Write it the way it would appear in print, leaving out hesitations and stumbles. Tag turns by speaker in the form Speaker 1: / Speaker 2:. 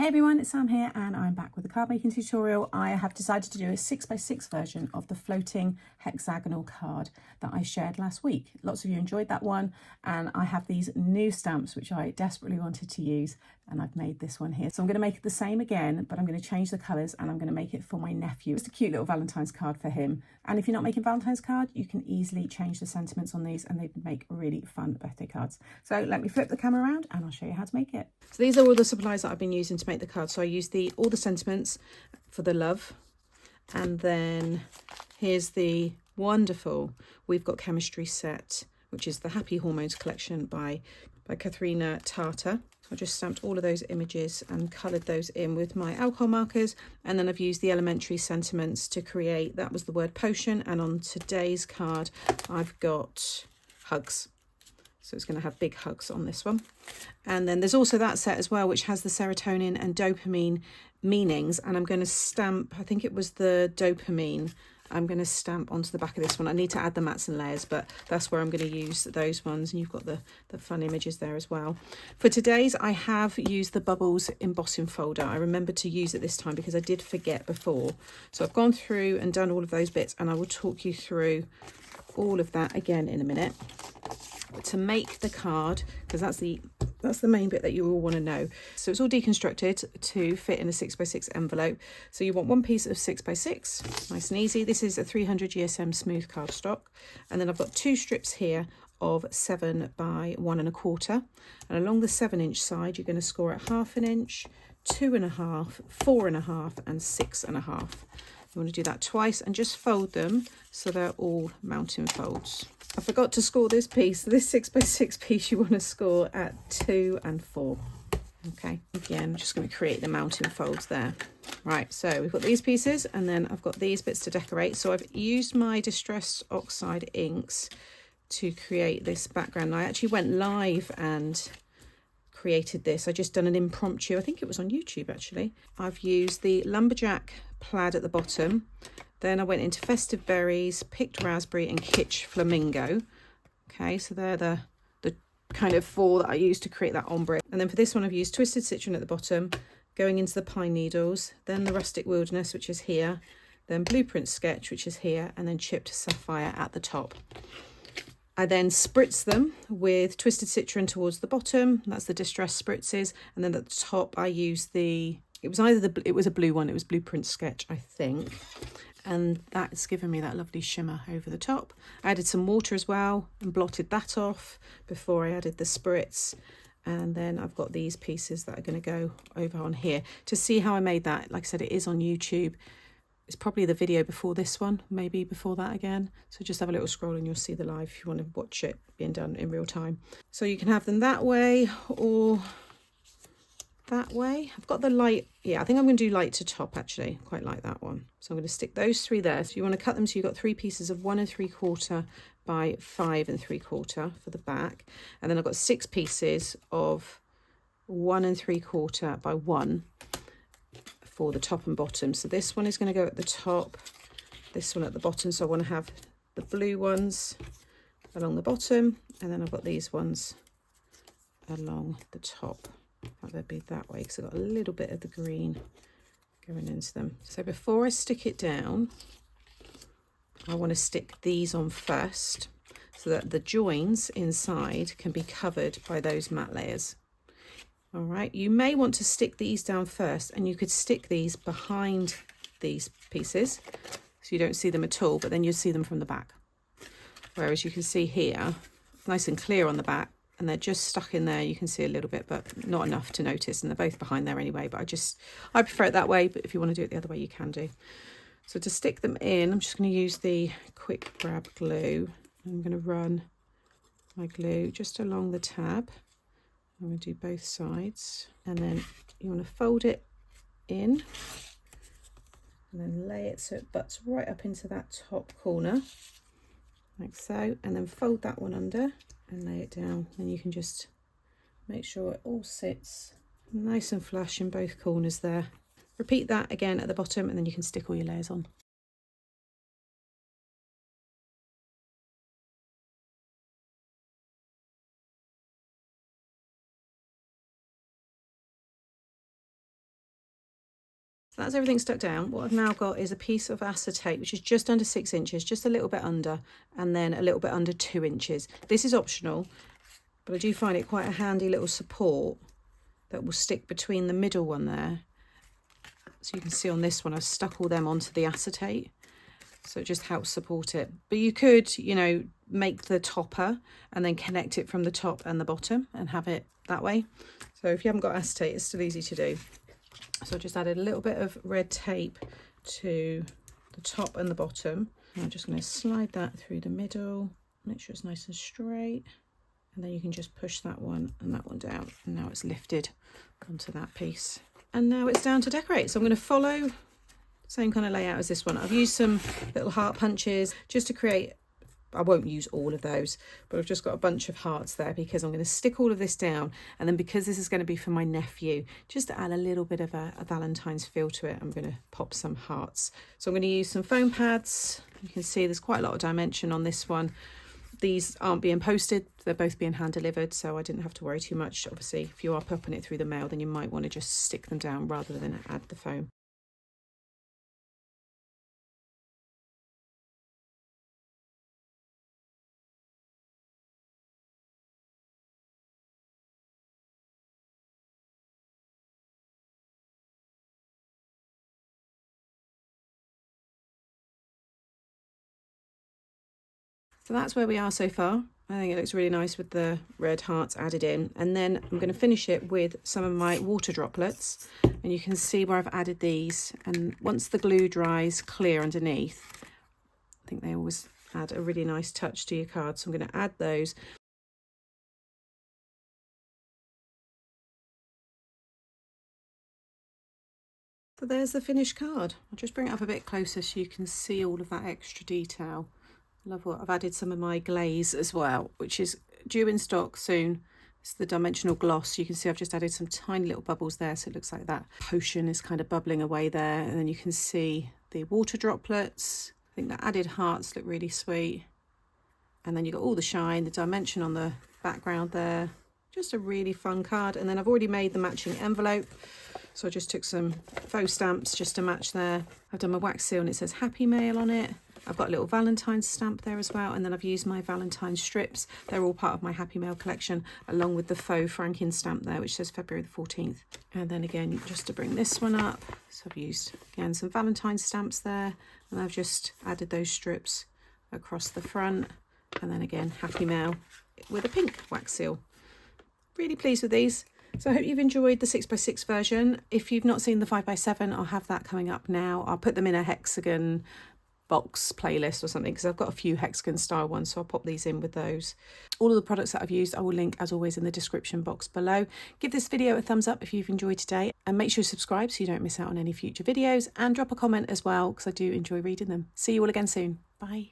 Speaker 1: Hey everyone, it's Sam here and I'm back with a card making tutorial. I have decided to do a 6x6 version of the floating hexagonal card that I shared last week. Lots of you enjoyed that one, and I have these new stamps which I desperately wanted to use, and I've made this one here. So I'm going to make it the same again, but I'm going to change the colours and I'm going to make it for my nephew. It's a cute little Valentine's card for him. And if you're not making Valentine's card, you can easily change the sentiments on these and they make really fun birthday cards. So let me flip the camera around and I'll show you how to make it. So these are all the supplies that I've been using to make the card. So I used all the sentiments for the love, and then here's the wonderful We've Got Chemistry set, which is the Happy Hormones collection by Katharina Tartar. So I just stamped all of those images and coloured those in with my alcohol markers, and then I've used the elementary sentiments to create, that was the word potion, and on today's card I've got hugs. So it's going to have big hugs on this one. And then there's also that set as well, which has the serotonin and dopamine meanings. And I'm going to stamp, I think it was the dopamine, I'm going to stamp onto the back of this one. I need to add the mats and layers, but that's where I'm going to use those ones. And you've got the fun images there as well. For today's, I have used the Bubbles embossing folder. I remembered to use it this time because I did forget before. So I've gone through and done all of those bits, and I will talk you through all of that again in a minute. But to make the card, because that's the main bit that you all want to know. So it's all deconstructed to fit in a 6x6 envelope. So you want one piece of 6x6, nice and easy. This is a 300 GSM smooth cardstock, and then I've got two strips here of 7 by 1 1/4, and along the 7-inch side you're going to score at 1/2 inch, 2.5, 4.5, and 6.5. You want to do that twice and just fold them so they're all mounting folds. I forgot to score this piece. This 6x6 piece you want to score at 2 and 4. Okay, again, I'm just going to create the mounting folds there. Right, so we've got these pieces, and then I've got these bits to decorate. So I've used my Distressed Oxide inks to create this background. I actually went live and created this. I just done an impromptu, I think it was on YouTube actually. I've used the Lumberjack plaid at the bottom, then I went into Festive Berries, Picked Raspberry, and Kitsch Flamingo. Okay, so they're the kind of 4 that I used to create that ombre. And then for this one I've used Twisted Citron at the bottom, going into the Pine Needles, then the Rustic Wilderness, which is here, then Blueprint Sketch, which is here, and then Chipped Sapphire at the top. I then spritz them with Twisted Citron towards the bottom. That's the Distress spritzes. And then at the top I used it was a blue one. It was Blueprint Sketch, I think. And that's given me that lovely shimmer over the top. I added some water as well and blotted that off before I added the spritz. And then I've got these pieces that are going to go over on here. To see how I made that, like I said, it is on YouTube. It's probably the video before this one, maybe before that again. So just have a little scroll and you'll see the live if you want to watch it being done in real time. So you can have them that way or that way. I've got the light, yeah, I think I'm going to do light to top actually. Quite like that one. So I'm going to stick those 3 there. So you want to cut them so you've got 3 pieces of 1 3/4 by 5 3/4 for the back. And then I've got 6 pieces of 1 3/4 by 1 for the top and bottom. So this one is going to go at the top, this one at the bottom. So I want to have the blue ones along the bottom, and then I've got these ones along the top. They'd be that way because I've got a little bit of the green going into them. So before I stick it down, I want to stick these on first so that the joins inside can be covered by those matte layers. All right, you may want to stick these down first, and you could stick these behind these pieces so you don't see them at all, but then you'll see them from the back. Whereas you can see here, nice and clear on the back, and they're just stuck in there. You can see a little bit, but not enough to notice, and they're both behind there anyway, but I prefer it that way, but if you want to do it the other way, you can do. So to stick them in, I'm just going to use the Quick Grab glue. I'm going to run my glue just along the tab. I'm going to do both sides, and then you want to fold it in and then lay it so it butts right up into that top corner like so, and then fold that one under and lay it down, and you can just make sure it all sits nice and flush in both corners there. Repeat that again at the bottom, and then you can stick all your layers on. So that's everything stuck down. What I've now got is a piece of acetate, which is just under 6 inches, just a little bit under, and then a little bit under 2 inches. This is optional, but I do find it quite a handy little support that will stick between the middle one there. So you can see on this one, I've stuck all them onto the acetate. So it just helps support it. But you could, you know, make the topper and then connect it from the top and the bottom and have it that way. So if you haven't got acetate, it's still easy to do. So I just added a little bit of red tape to the top and the bottom. And I'm just going to slide that through the middle, make sure it's nice and straight. And then you can just push that one and that one down. And now it's lifted onto that piece. And now it's down to decorate. So I'm going to follow the same kind of layout as this one. I've used some little heart punches just to create, I won't use all of those, but I've just got a bunch of hearts there because I'm going to stick all of this down. And then because this is going to be for my nephew, just to add a little bit of a Valentine's feel to it, I'm going to pop some hearts. So I'm going to use some foam pads. You can see there's quite a lot of dimension on this one. These aren't being posted, they're both being hand delivered, so I didn't have to worry too much. Obviously, if you are popping it through the mail, then you might want to just stick them down rather than add the foam. So that's where we are so far. I think it looks really nice with the red hearts added in. And then I'm going to finish it with some of my water droplets. And you can see where I've added these. And once the glue dries clear underneath, I think they always add a really nice touch to your card. So I'm going to add those. So there's the finished card. I'll just bring it up a bit closer so you can see all of that extra detail. Love what I've added some of my glaze as well, which is due in stock soon. It's the dimensional gloss. You can see I've just added some tiny little bubbles there, so it looks like that potion is kind of bubbling away there. And then you can see the water droplets. I think the added hearts look really sweet. And then you've got all the shine, the dimension on the background there. Just a really fun card. And then I've already made the matching envelope. So I just took some faux stamps just to match there. I've done my wax seal and it says Happy Mail on it. I've got a little Valentine's stamp there as well, and then I've used my Valentine's strips. They're all part of my Happy Mail collection, along with the faux Franken stamp there, which says February the 14th. And then again, just to bring this one up, so I've used, again, some Valentine's stamps there, and I've just added those strips across the front, and then again, Happy Mail with a pink wax seal. Really pleased with these. So I hope you've enjoyed the 6x6 version. If you've not seen the 5x7, I'll have that coming up now. I'll put them in a hexagon box playlist or something because I've got a few hexagon style ones, so I'll pop these in with those. All of the products that I've used I will link as always in the description box below. Give this video a thumbs up if you've enjoyed today, and make sure you subscribe so you don't miss out on any future videos, and drop a comment as well because I do enjoy reading them. See you all again soon. Bye.